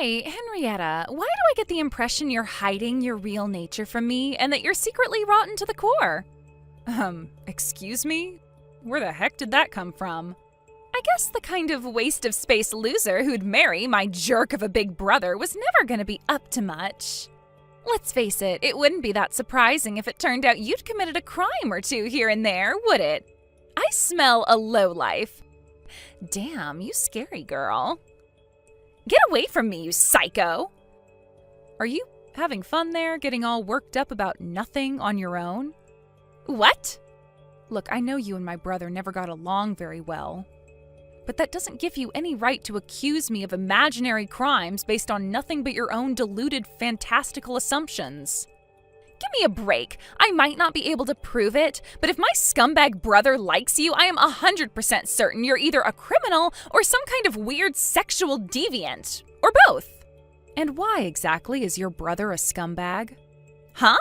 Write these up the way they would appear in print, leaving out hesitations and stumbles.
Hey, Henrietta, why do I get the impression you're hiding your real nature from me and that you're secretly rotten to the core? Excuse me? Where the heck did that come from? I guess the kind of waste of space loser who'd marry my jerk of a big brother was never gonna be up to much. Let's face it wouldn't be that surprising if it turned out you'd committed a crime or two here and there, would it? I smell a lowlife. Damn, you scary girl. Get away from me, you psycho! Are you having fun there, getting all worked up about nothing on your own? What? Look, I know you and my brother never got along very well. But that doesn't give you any right to accuse me of imaginary crimes based on nothing but your own deluded, fantastical assumptions. Give me a break. I might not be able to prove it, but if my scumbag brother likes you, I am 100% certain you're either a criminal or some kind of weird sexual deviant. Or both. And why exactly is your brother a scumbag? Huh?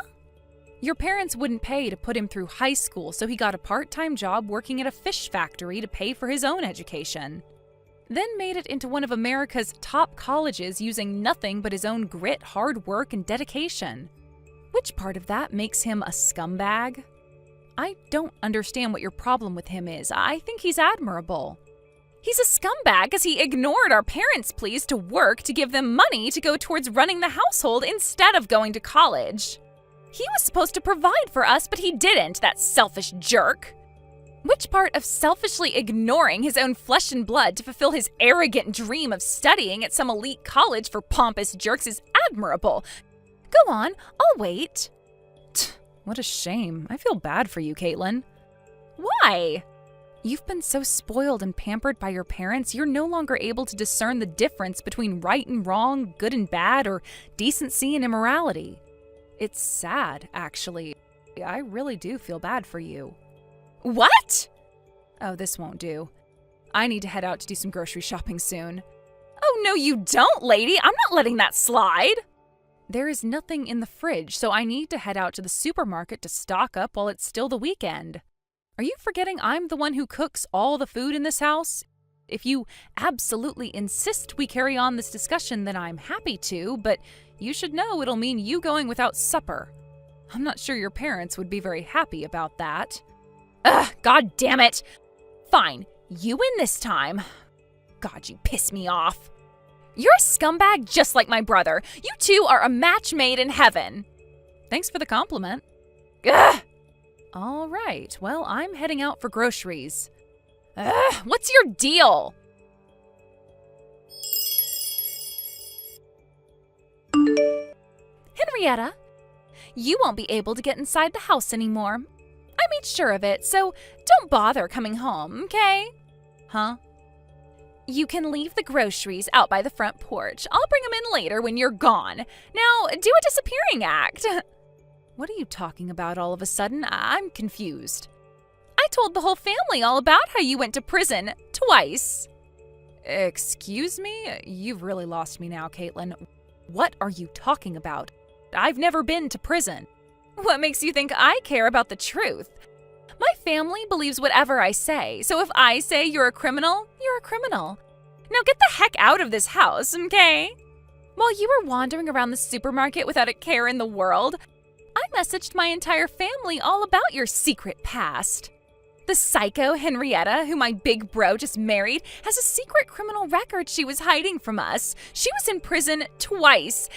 Your parents wouldn't pay to put him through high school, so he got a part-time job working at a fish factory to pay for his own education. Then made it into one of America's top colleges using nothing but his own grit, hard work, and dedication. Which part of that makes him a scumbag? I don't understand what your problem with him is. I think he's admirable. He's a scumbag because he ignored our parents' pleas to work to give them money to go towards running the household instead of going to college. He was supposed to provide for us, but he didn't, that selfish jerk. Which part of selfishly ignoring his own flesh and blood to fulfill his arrogant dream of studying at some elite college for pompous jerks is admirable? Go on, I'll wait. What a shame. I feel bad for you, Caitlin. Why? You've been so spoiled and pampered by your parents, you're no longer able to discern the difference between right and wrong, good and bad, or decency and immorality. It's sad, actually. I really do feel bad for you. What? Oh, this won't do. I need to head out to do some grocery shopping soon. Oh, no, you don't, lady. I'm not letting that slide. There is nothing in the fridge, so I need to head out to the supermarket to stock up while it's still the weekend. Are you forgetting I'm the one who cooks all the food in this house? If you absolutely insist we carry on this discussion, then I'm happy to, but you should know it'll mean you going without supper. I'm not sure your parents would be very happy about that. Ugh, god damn it! Fine, you win this time. God, you piss me off. You're a scumbag just like my brother. You two are a match made in heaven. Thanks for the compliment. Ugh! All right, well, I'm heading out for groceries. Ugh, what's your deal? Henrietta, you won't be able to get inside the house anymore. I made sure of it, so don't bother coming home, okay? Huh? You can leave the groceries out by the front porch. I'll bring them in later when you're gone. Now, do a disappearing act. What are you talking about all of a sudden? I'm confused. I told the whole family all about how you went to prison twice. Excuse me? You've really lost me now, Caitlin. What are you talking about? I've never been to prison. What makes you think I care about the truth? My family believes whatever I say, so if I say you're a criminal, you're a criminal. Now get the heck out of this house, okay? While you were wandering around the supermarket without a care in the world, I messaged my entire family all about your secret past. The psycho Henrietta, who my big bro just married, has a secret criminal record she was hiding from us. She was in prison twice.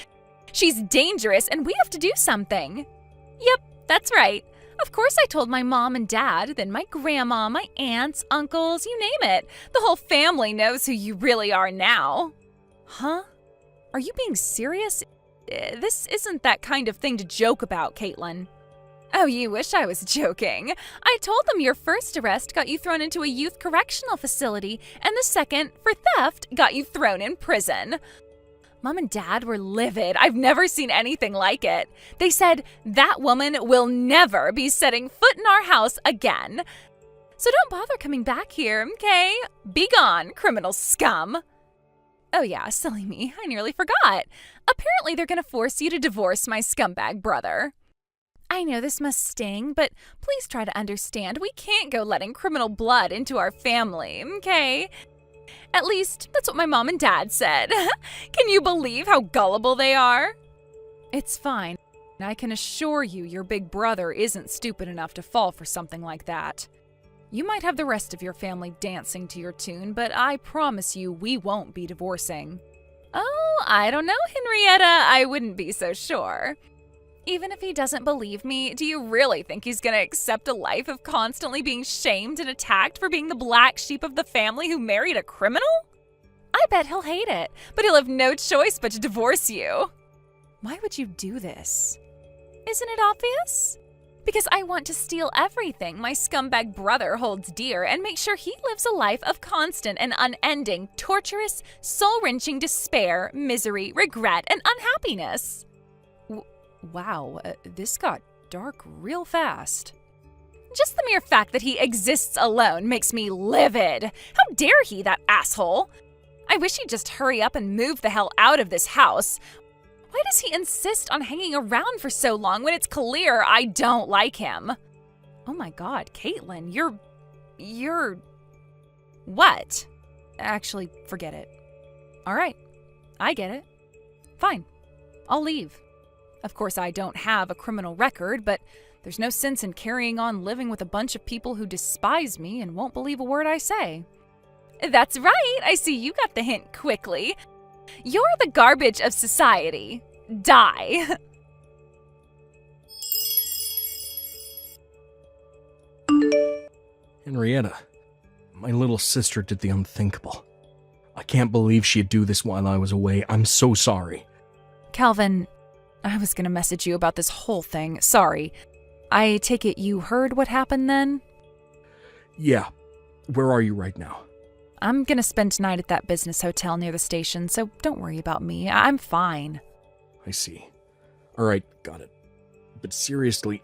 She's dangerous and we have to do something. Yep, that's right. Of course I told my mom and dad, then my grandma, my aunts, uncles, you name it. The whole family knows who you really are now. Huh? Are you being serious? This isn't that kind of thing to joke about, Caitlin. Oh, you wish I was joking. I told them your first arrest got you thrown into a youth correctional facility, and the second, for theft, got you thrown in prison. Mom and Dad were livid. I've never seen anything like it. They said, that woman will never be setting foot in our house again. So don't bother coming back here, okay? Be gone, criminal scum. Oh yeah, silly me. I nearly forgot. Apparently they're gonna force you to divorce my scumbag brother. I know this must sting, but please try to understand we can't go letting criminal blood into our family, okay? At least, that's what my mom and dad said. Can you believe how gullible they are? It's fine. I can assure you your big brother isn't stupid enough to fall for something like that. You might have the rest of your family dancing to your tune, but I promise you we won't be divorcing. Oh, I don't know, Henrietta. I wouldn't be so sure. Even if he doesn't believe me, do you really think he's gonna accept a life of constantly being shamed and attacked for being the black sheep of the family who married a criminal? I bet he'll hate it, but he'll have no choice but to divorce you. Why would you do this? Isn't it obvious? Because I want to steal everything my scumbag brother holds dear and make sure he lives a life of constant and unending, torturous, soul-wrenching despair, misery, regret, and unhappiness. Wow, this got dark real fast. Just the mere fact that he exists alone makes me livid. How dare he, that asshole? I wish he'd just hurry up and move the hell out of this house. Why does he insist on hanging around for so long when it's clear I don't like him? Oh my god, Caitlin, you're... What? Actually, forget it. Alright, I get it. Fine, I'll leave. Of course, I don't have a criminal record, but there's no sense in carrying on living with a bunch of people who despise me and won't believe a word I say. That's right, I see you got the hint quickly. You're the garbage of society. Die. Henrietta, my little sister did the unthinkable. I can't believe she'd do this while I was away. I'm so sorry. Calvin, I was gonna message you about this whole thing. Sorry. I take it you heard what happened then? Yeah. Where are you right now? I'm gonna spend tonight at that business hotel near the station, so don't worry about me. I'm fine. I see. Alright, got it. But seriously,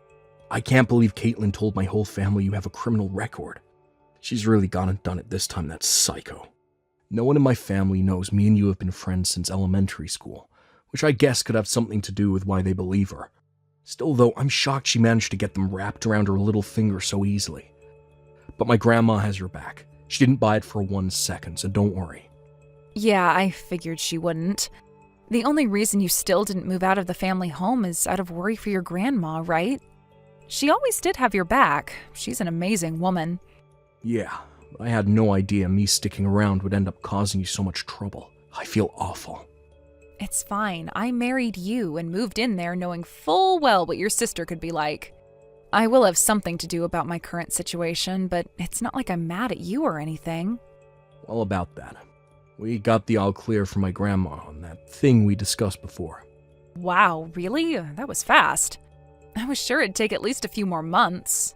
I can't believe Caitlin told my whole family you have a criminal record. She's really gone and done it this time, that psycho. No one in my family knows me and you have been friends since elementary school, which I guess could have something to do with why they believe her. Still though, I'm shocked she managed to get them wrapped around her little finger so easily. But my grandma has your back. She didn't buy it for 1 second, so don't worry. Yeah, I figured she wouldn't. The only reason you still didn't move out of the family home is out of worry for your grandma, right? She always did have your back. She's an amazing woman. Yeah, but I had no idea me sticking around would end up causing you so much trouble. I feel awful. It's fine. I married you and moved in there knowing full well what your sister could be like. I will have something to do about my current situation, but it's not like I'm mad at you or anything. Well, about that. We got the all clear from my grandma on that thing we discussed before. Wow, really? That was fast. I was sure it'd take at least a few more months.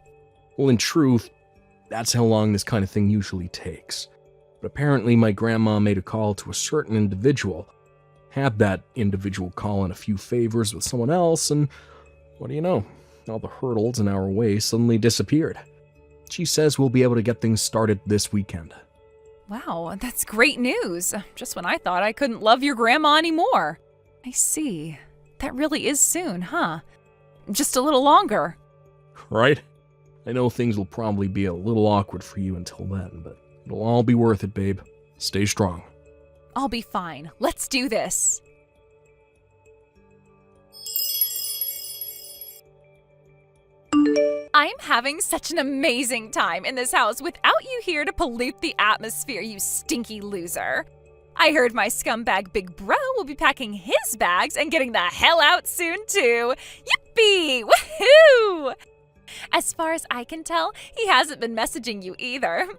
Well, in truth, that's how long this kind of thing usually takes. But apparently my grandma made a call to a certain individual, had that individual call in a few favors with someone else, and what do you know? All the hurdles in our way suddenly disappeared. She says we'll be able to get things started this weekend. Wow, that's great news. Just when I thought I couldn't love your grandma anymore. I see. That really is soon, huh? Just a little longer. Right? I know things will probably be a little awkward for you until then, but it'll all be worth it, babe. Stay strong. I'll be fine. Let's do this. I'm having such an amazing time in this house without you here to pollute the atmosphere, you stinky loser. I heard my scumbag big bro will be packing his bags and getting the hell out soon too. Yippee! Woohoo! As far as I can tell, he hasn't been messaging you either.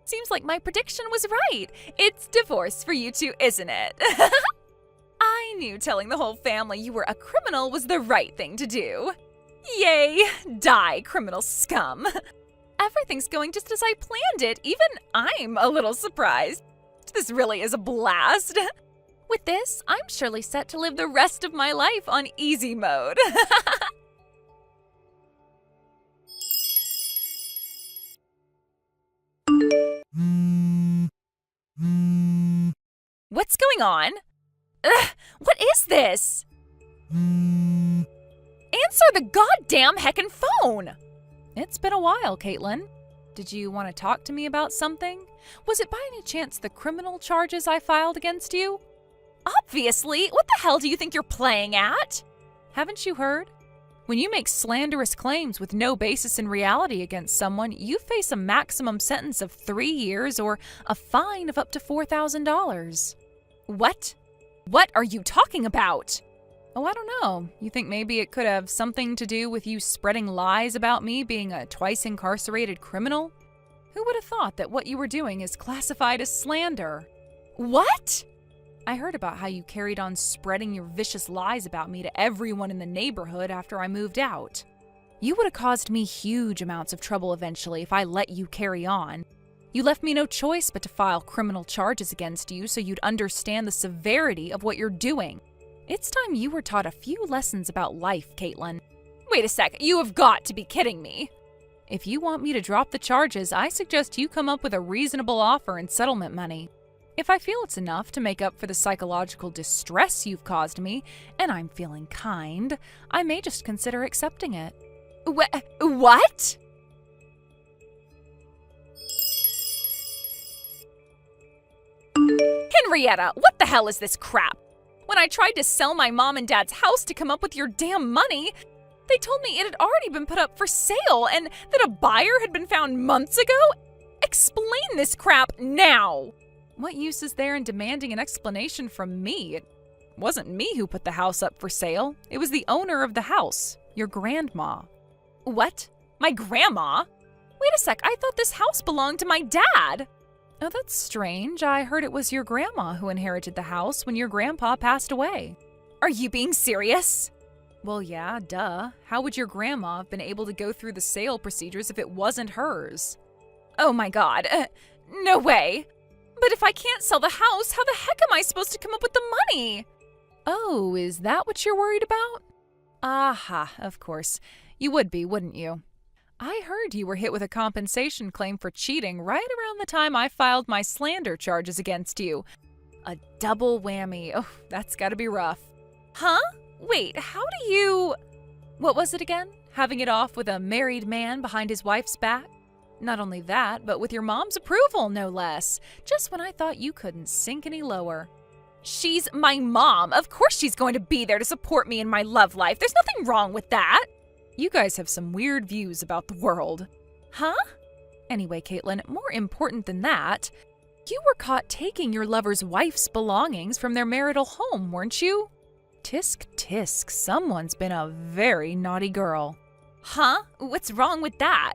Seems like my prediction was right. It's divorce for you two, isn't it? I knew telling the whole family you were a criminal was the right thing to do. Yay! Die, criminal scum! Everything's going just as I planned it. Even I'm a little surprised. This really is a blast. With this, I'm surely set to live the rest of my life on easy mode. What's going on? Ugh, what is this? Answer the goddamn heckin' phone! It's been a while, Caitlin. Did you want to talk to me about something? Was it by any chance the criminal charges I filed against you? Obviously! What the hell do you think you're playing at? Haven't you heard? When you make slanderous claims with no basis in reality against someone, you face a maximum sentence of 3 years or a fine of up to $4,000. What? What are you talking about? Oh, I don't know. You think maybe it could have something to do with you spreading lies about me being a twice incarcerated criminal? Who would have thought that what you were doing is classified as slander? What? I heard about how you carried on spreading your vicious lies about me to everyone in the neighborhood after I moved out. You would have caused me huge amounts of trouble eventually if I let you carry on. You left me no choice but to file criminal charges against you so you'd understand the severity of what you're doing. It's time you were taught a few lessons about life, Caitlin. Wait a sec, you have got to be kidding me. If you want me to drop the charges, I suggest you come up with a reasonable offer in settlement money. If I feel it's enough to make up for the psychological distress you've caused me, and I'm feeling kind, I may just consider accepting it. What? Henrietta, what the hell is this crap? When I tried to sell my mom and dad's house to come up with your damn money, they told me it had already been put up for sale and that a buyer had been found months ago? Explain this crap now! What use is there in demanding an explanation from me? It wasn't me who put the house up for sale. It was the owner of the house, your grandma. What? My grandma? Wait a sec, I thought this house belonged to my dad. Oh, that's strange. I heard it was your grandma who inherited the house when your grandpa passed away. Are you being serious? Well, yeah, duh. How would your grandma have been able to go through the sale procedures if it wasn't hers? Oh my God. No way. But if I can't sell the house, how the heck am I supposed to come up with the money? Oh, is that what you're worried about? Aha, of course. You would be, wouldn't you? I heard you were hit with a compensation claim for cheating right around the time I filed my slander charges against you. A double whammy. Oh, that's gotta be rough. Huh? Wait, how do you... What was it again? Having it off with a married man behind his wife's back? Not only that, but with your mom's approval, no less. Just when I thought you couldn't sink any lower. She's my mom. Of course she's going to be there to support me in my love life. There's nothing wrong with that. You guys have some weird views about the world. Huh? Anyway, Caitlin, more important than that, you were caught taking your lover's wife's belongings from their marital home, weren't you? Tisk tisk, someone's been a very naughty girl. Huh? What's wrong with that?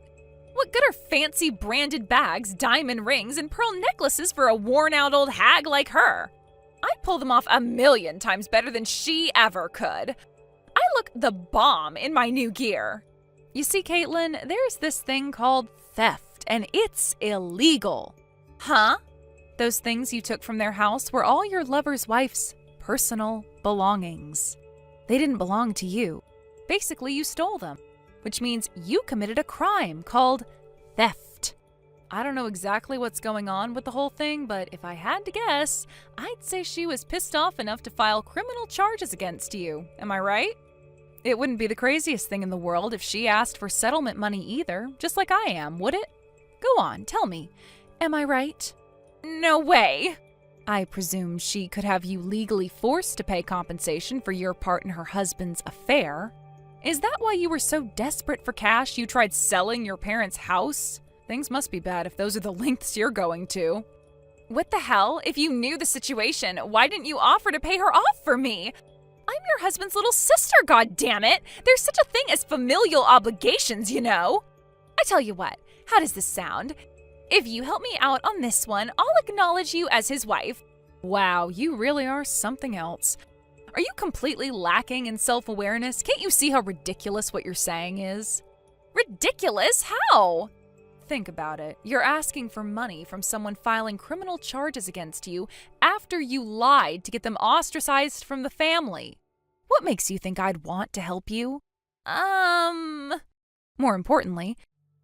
What good are fancy branded bags, diamond rings, and pearl necklaces for a worn-out old hag like her? I'd pull them off 1,000,000 times better than she ever could. I look the bomb in my new gear. You see, Caitlin, there's this thing called theft, and it's illegal. Huh? Those things you took from their house were all your lover's wife's personal belongings. They didn't belong to you. Basically, you stole them, which means you committed a crime called theft. I don't know exactly what's going on with the whole thing, but if I had to guess, I'd say she was pissed off enough to file criminal charges against you. Am I right? It wouldn't be the craziest thing in the world if she asked for settlement money either, just like I am, would it? Go on, tell me. Am I right? No way! I presume she could have you legally forced to pay compensation for your part in her husband's affair. Is that why you were so desperate for cash you tried selling your parents' house? Things must be bad if those are the lengths you're going to. What the hell? If you knew the situation, why didn't you offer to pay her off for me? I'm your husband's little sister, goddammit! There's such a thing as familial obligations, you know! I tell you what, how does this sound? If you help me out on this one, I'll acknowledge you as his wife. Wow, you really are something else. Are you completely lacking in self-awareness? Can't you see how ridiculous what you're saying is? Ridiculous? How? Think about it. You're asking for money from someone filing criminal charges against you after you lied to get them ostracized from the family. What makes you think I'd want to help you? More importantly,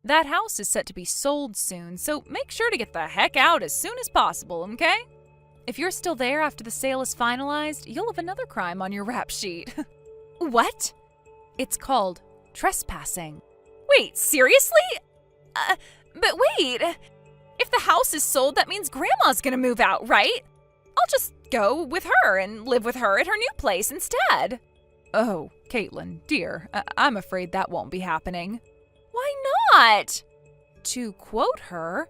that house is set to be sold soon, so make sure to get the heck out as soon as possible, okay? If you're still there after the sale is finalized, you'll have another crime on your rap sheet. What? It's called trespassing. Wait, seriously? But wait, if If the house is sold, that means Grandma's gonna move out, right? I'll just go with her and live with her at her new place instead. Oh, Caitlin, dear, I'm afraid that won't be happening. Why not? To quote her,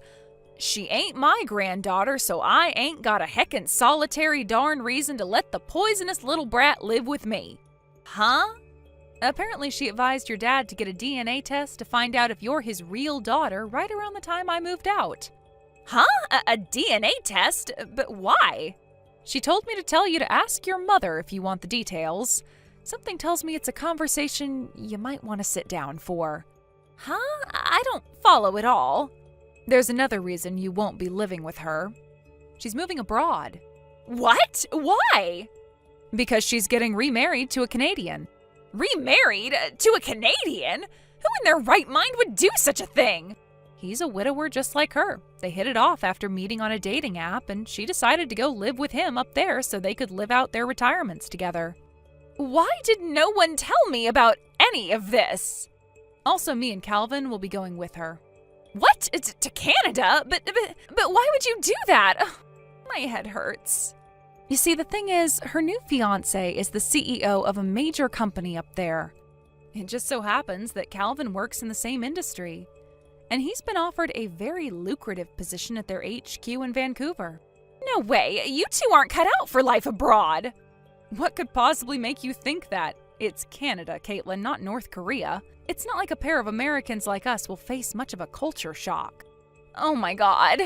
"She ain't my granddaughter, so I ain't got a heckin' solitary darn reason to let the poisonous little brat live with me." Huh? Apparently she advised your dad to get a DNA test to find out if you're his real daughter right around the time I moved out. Huh? A DNA test? But why? She told me to tell you to ask your mother if you want the details. Something tells me it's a conversation you might want to sit down for. Huh? I don't follow at all. There's another reason you won't be living with her. She's moving abroad. What? Why? Because she's getting remarried to a Canadian. Remarried? To a Canadian? Who in their right mind would do such a thing? He's a widower just like her. They hit it off after meeting on a dating app, and she decided to go live with him up there so they could live out their retirements together. Why did no one tell me about any of this? Also, me and Calvin will be going with her. What? To Canada? But why would you do that? Ugh, my head hurts. You see, the thing is, her new fiancé is the CEO of a major company up there. It just so happens that Calvin works in the same industry, and he's been offered a very lucrative position at their HQ in Vancouver. No way, you two aren't cut out for life abroad. What could possibly make you think that? It's Canada, Caitlin, not North Korea. It's not like a pair of Americans like us will face much of a culture shock. Oh my God.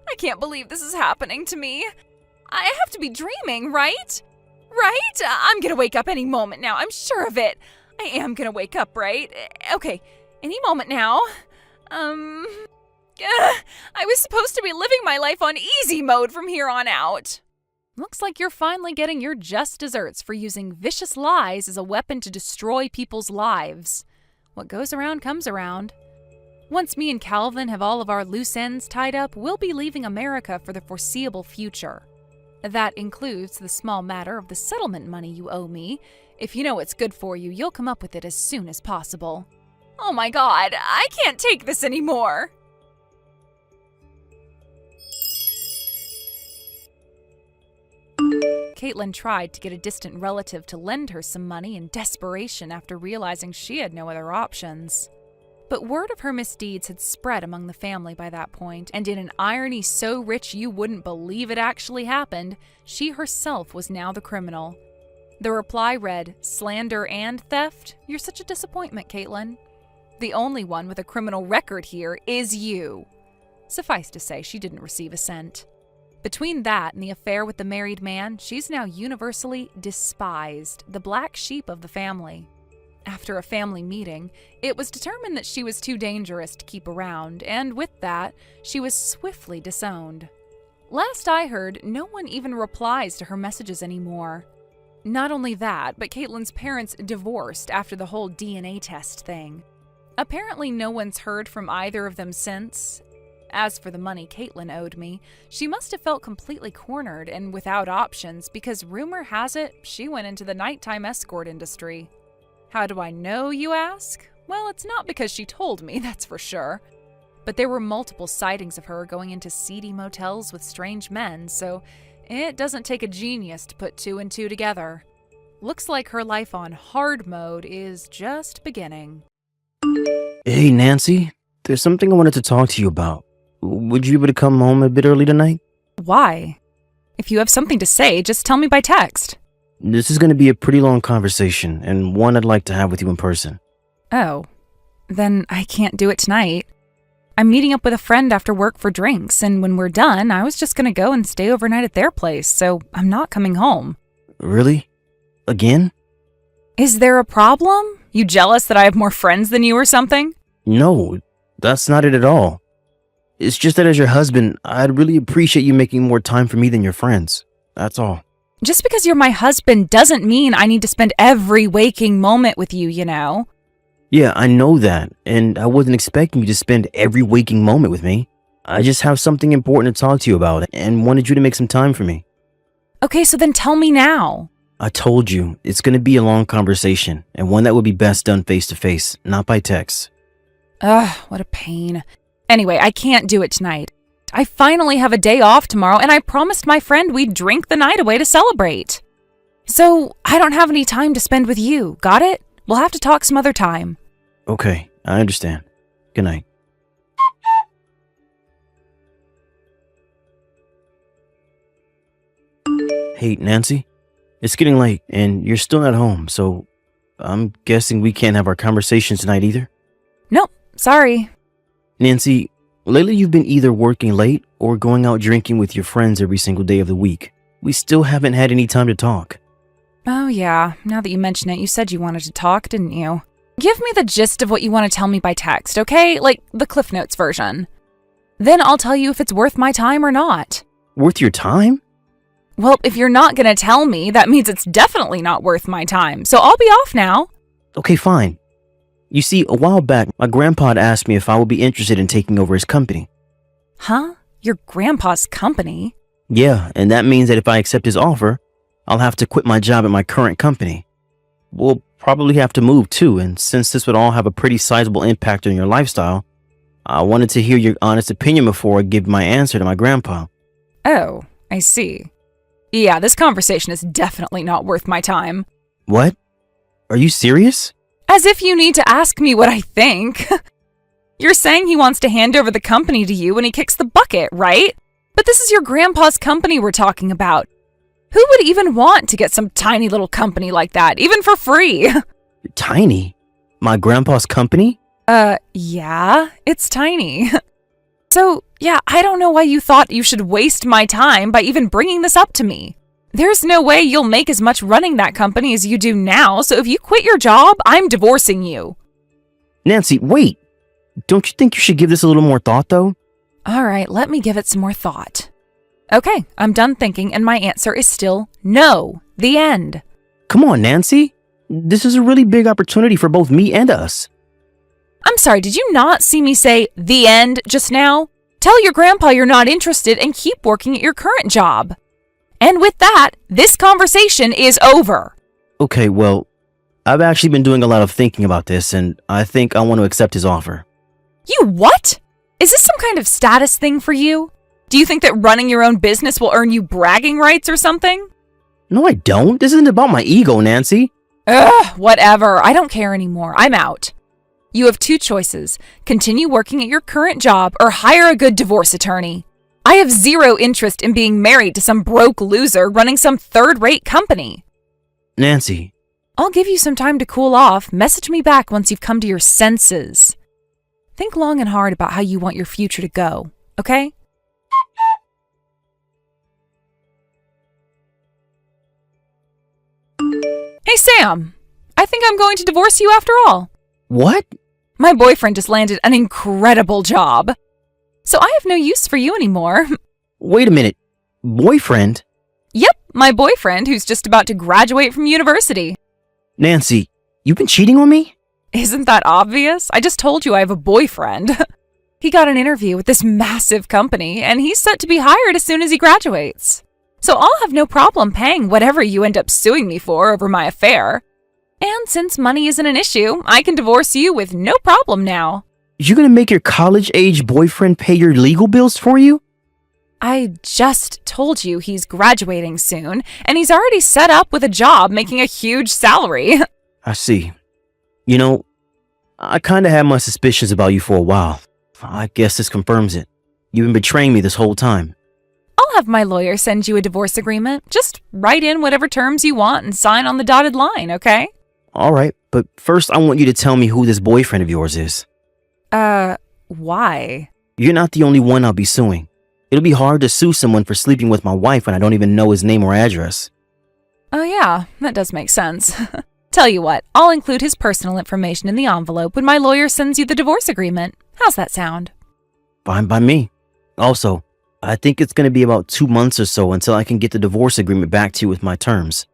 I can't believe this is happening to me. I have to be dreaming, right? Right? I'm gonna wake up any moment now. I'm sure of it. I am gonna wake up, right? Okay, any moment now. I was supposed to be living my life on easy mode from here on out. Looks like you're finally getting your just desserts for using vicious lies as a weapon to destroy people's lives. What goes around comes around. Once me and Calvin have all of our loose ends tied up, we'll be leaving America for the foreseeable future. That includes the small matter of the settlement money you owe me. If you know what's good for you, you'll come up with it as soon as possible. Oh my God, I can't take this anymore. Caitlin tried to get a distant relative to lend her some money in desperation after realizing she had no other options. But word of her misdeeds had spread among the family by that point, and in an irony so rich you wouldn't believe it actually happened, she herself was now the criminal. The reply read, "Slander and theft? You're such a disappointment, Caitlin. The only one with a criminal record here is you." Suffice to say, she didn't receive a cent. Between that and the affair with the married man, she's now universally despised, the black sheep of the family. After a family meeting, it was determined that she was too dangerous to keep around, and with that, she was swiftly disowned. Last I heard, no one even replies to her messages anymore. Not only that, but Caitlin's parents divorced after the whole DNA test thing. Apparently no one's heard from either of them since. As for the money Caitlin owed me, she must have felt completely cornered and without options because rumor has it she went into the nighttime escort industry. How do I know, you ask? Well, it's not because she told me, that's for sure. But there were multiple sightings of her going into seedy motels with strange men, so it doesn't take a genius to put two and two together. Looks like her life on hard mode is just beginning. Hey, Nancy. There's something I wanted to talk to you about. Would you be able to come home a bit early tonight? Why? If you have something to say, just tell me by text. This is going to be a pretty long conversation, and one I'd like to have with you in person. Oh, then I can't do it tonight. I'm meeting up with a friend after work for drinks, and when we're done, I was just going to go and stay overnight at their place, so I'm not coming home. Really? Again? Is there a problem? You jealous that I have more friends than you or something? No, that's not it at all. It's just that as your husband, I'd really appreciate you making more time for me than your friends. That's all. Just because you're my husband doesn't mean I need to spend every waking moment with you, you know? Yeah, I know that, and I wasn't expecting you to spend every waking moment with me. I just have something important to talk to you about, and wanted you to make some time for me. Okay, so then tell me now. I told you, it's going to be a long conversation, and one that would be best done face to face, not by text. Ugh, what a pain. Anyway, I can't do it tonight. I finally have a day off tomorrow, and I promised my friend we'd drink the night away to celebrate. So, I don't have any time to spend with you. Got it? We'll have to talk some other time. Okay, I understand. Good night. Hey, Nancy. It's getting late, and you're still at home, so I'm guessing we can't have our conversation tonight either? Nope, sorry. Nancy, lately you've been either working late or going out drinking with your friends every single day of the week. We still haven't had any time to talk. Oh yeah, now that you mention it, you said you wanted to talk, didn't you? Give me the gist of what you want to tell me by text, okay? Like the Cliff Notes version. Then I'll tell you if it's worth my time or not. Worth your time? Well, if you're not going to tell me, that means it's definitely not worth my time, so I'll be off now. Okay, fine. You see, a while back, my grandpa had asked me if I would be interested in taking over his company. Huh? Your grandpa's company? Yeah, and that means that if I accept his offer, I'll have to quit my job at my current company. We'll probably have to move too, and since this would all have a pretty sizable impact on your lifestyle, I wanted to hear your honest opinion before I give my answer to my grandpa. Oh, I see. Yeah, this conversation is definitely not worth my time. What? Are you serious? As if you need to ask me what I think. You're saying he wants to hand over the company to you when he kicks the bucket, right? But this is your grandpa's company we're talking about. Who would even want to get some tiny little company like that, even for free? Tiny? My grandpa's company? Yeah, it's tiny. So, yeah, I don't know why you thought you should waste my time by even bringing this up to me. There's no way you'll make as much running that company as you do now, so if you quit your job, I'm divorcing you. Nancy, wait. Don't you think you should give this a little more thought, though? All right, let me give it some more thought. Okay, I'm done thinking, and my answer is still no. The end. Come on, Nancy. This is a really big opportunity for both me and us. I'm sorry, did you not see me say the end just now? Tell your grandpa you're not interested and keep working at your current job. And with that, this conversation is over. Okay, well, I've actually been doing a lot of thinking about this, and I think I want to accept his offer. You what? Is this some kind of status thing for you? Do you think that running your own business will earn you bragging rights or something? No, I don't. This isn't about my ego, Nancy. Ugh, whatever. I don't care anymore. I'm out. You have two choices. Continue working at your current job or hire a good divorce attorney. I have zero interest in being married to some broke loser running some third-rate company. Nancy. I'll give you some time to cool off. Message me back once you've come to your senses. Think long and hard about how you want your future to go, okay? Hey, Sam. I think I'm going to divorce you after all. What? My boyfriend just landed an incredible job. So I have no use for you anymore. Wait a minute. Boyfriend? Yep, my boyfriend who's just about to graduate from university. Nancy, you've been cheating on me? Isn't that obvious? I just told you I have a boyfriend. He got an interview with this massive company, and he's set to be hired as soon as he graduates. So I'll have no problem paying whatever you end up suing me for over my affair. And since money isn't an issue, I can divorce you with no problem now. You're gonna make your college-age boyfriend pay your legal bills for you? I just told you he's graduating soon, and he's already set up with a job making a huge salary. I see. You know, I kinda had my suspicions about you for a while. I guess this confirms it. You've been betraying me this whole time. I'll have my lawyer send you a divorce agreement. Just write in whatever terms you want and sign on the dotted line, okay? Alright, but first I want you to tell me who this boyfriend of yours is. Why? You're not the only one I'll be suing. It'll be hard to sue someone for sleeping with my wife when I don't even know his name or address. Oh yeah, that does make sense. Tell you what, I'll include his personal information in the envelope when my lawyer sends you the divorce agreement. How's that sound? Fine by me. Also, I think it's going to be about 2 months or so until I can get the divorce agreement back to you with my terms.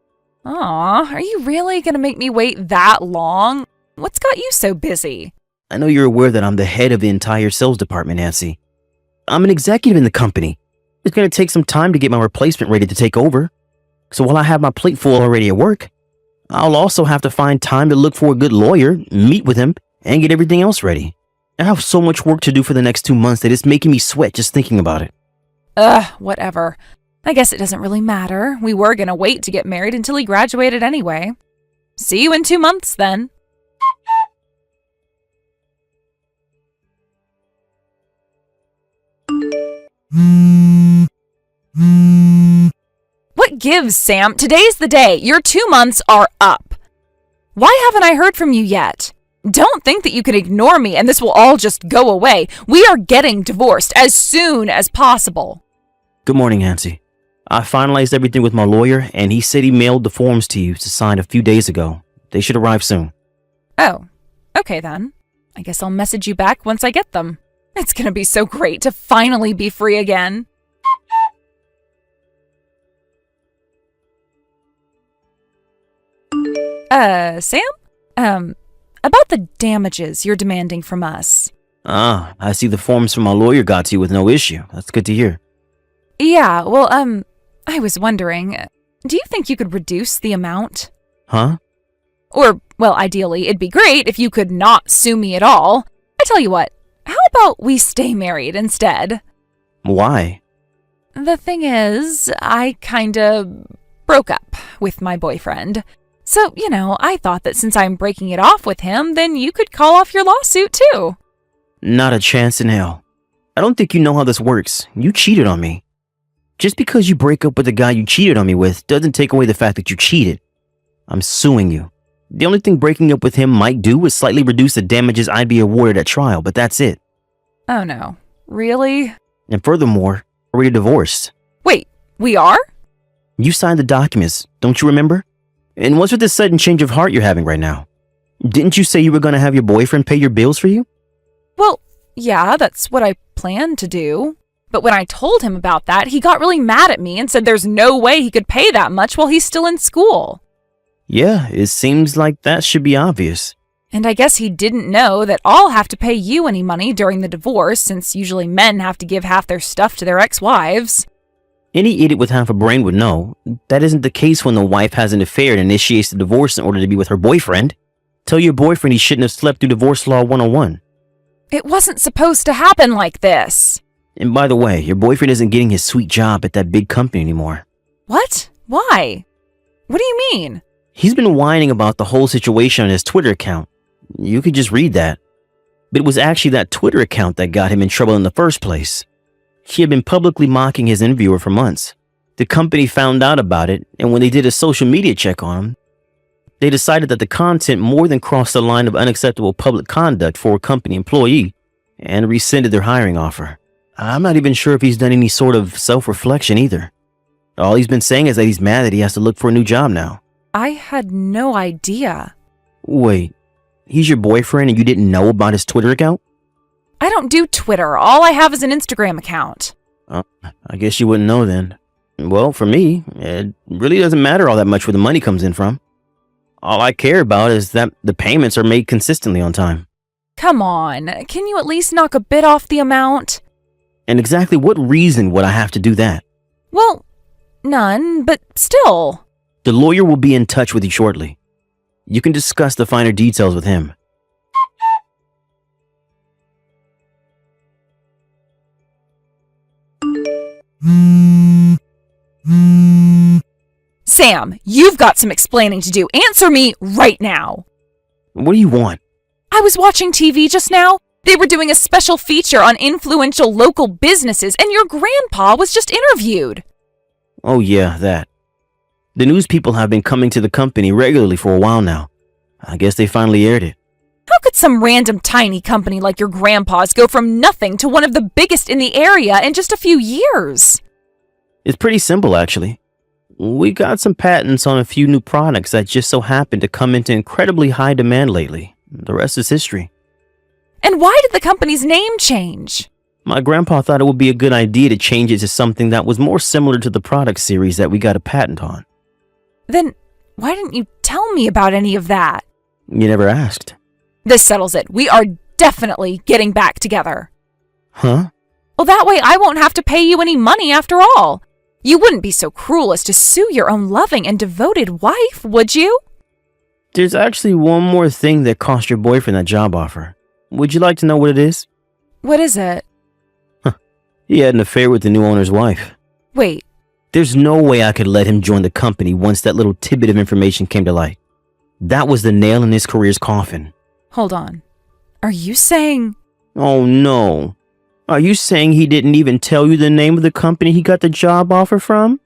Aw, are you really gonna make me wait that long? What's got you so busy? I know you're aware that I'm the head of the entire sales department, Nancy. I'm an executive in the company. It's going to take some time to get my replacement ready to take over. So while I have my plate full already at work, I'll also have to find time to look for a good lawyer, meet with him, and get everything else ready. I have so much work to do for the next 2 months that it's making me sweat just thinking about it. Whatever. I guess it doesn't really matter. We were gonna wait to get married until he graduated anyway. See you in 2 months, then. What gives, Sam? Today's the day. Your 2 months are up. Why haven't I heard from you yet? Don't think that you can ignore me and this will all just go away. We are getting divorced as soon as possible. Good morning, Nancy. I finalized everything with my lawyer, and he said he mailed the forms to you to sign a few days ago. They should arrive soon. Oh, okay then. I guess I'll message you back once I get them. It's gonna be so great to finally be free again. Sam? About the damages you're demanding from us. Ah, I see the forms from my lawyer got to you with no issue. That's good to hear. Yeah, well, I was wondering, do you think you could reduce the amount? Huh? Or, well, ideally, it'd be great if you could not sue me at all. I tell you what, how about we stay married instead? Why? The thing is, I kinda broke up with my boyfriend. So, I thought that since I'm breaking it off with him, then you could call off your lawsuit too. Not a chance in hell. I don't think you know how this works. You cheated on me. Just because you break up with the guy you cheated on me with doesn't take away the fact that you cheated. I'm suing you. The only thing breaking up with him might do is slightly reduce the damages I'd be awarded at trial, but that's it. Oh no. Really? And furthermore, we're already divorced. Wait, we are? You signed the documents, don't you remember? And what's with this sudden change of heart you're having right now? Didn't you say you were going to have your boyfriend pay your bills for you? Well, yeah, that's what I planned to do. But when I told him about that, he got really mad at me and said there's no way he could pay that much while he's still in school. Yeah, it seems like that should be obvious. And I guess he didn't know that I'll have to pay you any money during the divorce, since usually men have to give half their stuff to their ex-wives. Any idiot with half a brain would know. That isn't the case when the wife has an affair and initiates the divorce in order to be with her boyfriend. Tell your boyfriend he shouldn't have slept through Divorce Law 101. It wasn't supposed to happen like this. And by the way, your boyfriend isn't getting his sweet job at that big company anymore. What? Why? What do you mean? He's been whining about the whole situation on his Twitter account. You could just read that. But it was actually that Twitter account that got him in trouble in the first place. He had been publicly mocking his interviewer for months. The company found out about it, and when they did a social media check on him, they decided that the content more than crossed the line of unacceptable public conduct for a company employee and rescinded their hiring offer. I'm not even sure if he's done any sort of self-reflection either. All he's been saying is that he's mad that he has to look for a new job now. I had no idea. Wait, he's your boyfriend and you didn't know about his Twitter account? I don't do Twitter. All I have is an Instagram account. I guess you wouldn't know then. Well, for me, it really doesn't matter all that much where the money comes in from. All I care about is that the payments are made consistently on time. Come on, can you at least knock a bit off the amount? And exactly what reason would I have to do that? Well, none, but still. The lawyer will be in touch with you shortly. You can discuss the finer details with him. Sam, you've got some explaining to do. Answer me right now. What do you want? I was watching TV just now. They were doing a special feature on influential local businesses, and your grandpa was just interviewed. Oh yeah, that. The news people have been coming to the company regularly for a while now. I guess they finally aired it. How could some random tiny company like your grandpa's go from nothing to one of the biggest in the area in just a few years? It's pretty simple, actually. We got some patents on a few new products that just so happen to come into incredibly high demand lately. The rest is history. And why did the company's name change? My grandpa thought it would be a good idea to change it to something that was more similar to the product series that we got a patent on. Then why didn't you tell me about any of that? You never asked. This settles it. We are definitely getting back together. Huh? Well, that way I won't have to pay you any money after all. You wouldn't be so cruel as to sue your own loving and devoted wife, would you? There's actually one more thing that cost your boyfriend that job offer. Would you like to know what it is? What is it? He had an affair with the new owner's wife. Wait, There's no way I could let him join the company once that little tidbit of information came to light. That was the nail in his career's coffin. hold on. Are you saying... Oh no. Are you saying he didn't even tell you the name of the company he got the job offer from?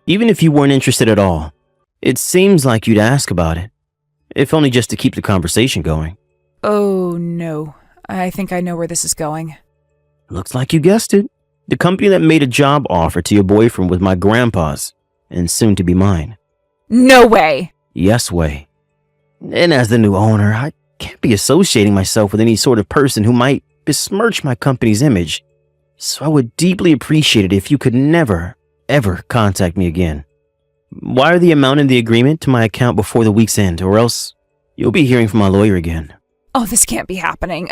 Even if you weren't interested at all, it seems like you'd ask about it. If only just to keep the conversation going. Oh no, I think I know where this is going. Looks like you guessed it. The company that made a job offer to your boyfriend was my grandpa's, and soon to be mine. No way! Yes way. And as the new owner, I can't be associating myself with any sort of person who might besmirch my company's image. So I would deeply appreciate it if you could never, ever contact me again. Wire the amount in the agreement to my account before the week's end, or else you'll be hearing from my lawyer again. Oh, this can't be happening.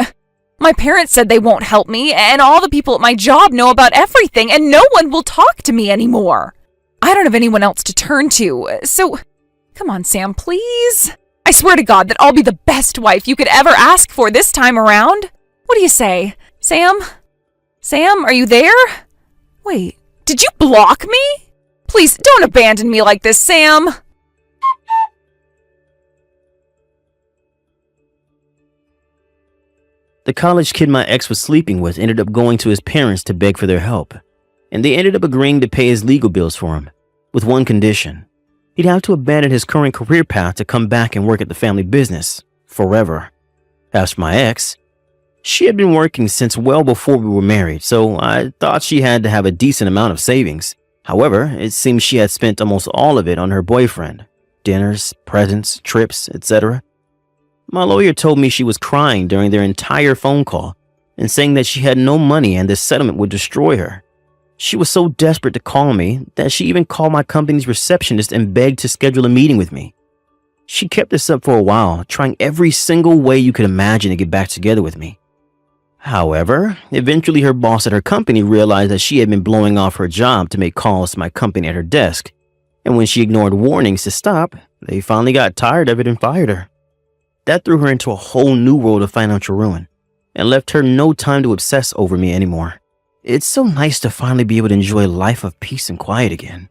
My parents said they won't help me, and all the people at my job know about everything, and no one will talk to me anymore. I don't have anyone else to turn to, so... Come on, Sam, please. I swear to God that I'll be the best wife you could ever ask for this time around. What do you say? Sam? Sam, are you there? Wait, did you block me? Please, don't abandon me like this, Sam. The college kid my ex was sleeping with ended up going to his parents to beg for their help, and they ended up agreeing to pay his legal bills for him, with one condition. He'd have to abandon his current career path to come back and work at the family business, forever. As for my ex, she had been working since well before we were married, so I thought she had to have a decent amount of savings. However, it seems she had spent almost all of it on her boyfriend. Dinners, presents, trips, etc. My lawyer told me she was crying during their entire phone call and saying that she had no money and this settlement would destroy her. She was so desperate to call me that she even called my company's receptionist and begged to schedule a meeting with me. She kept this up for a while, trying every single way you could imagine to get back together with me. However, eventually her boss at her company realized that she had been blowing off her job to make calls to my company at her desk, and when she ignored warnings to stop, they finally got tired of it and fired her. That threw her into a whole new world of financial ruin, and left her no time to obsess over me anymore. It's so nice to finally be able to enjoy a life of peace and quiet again.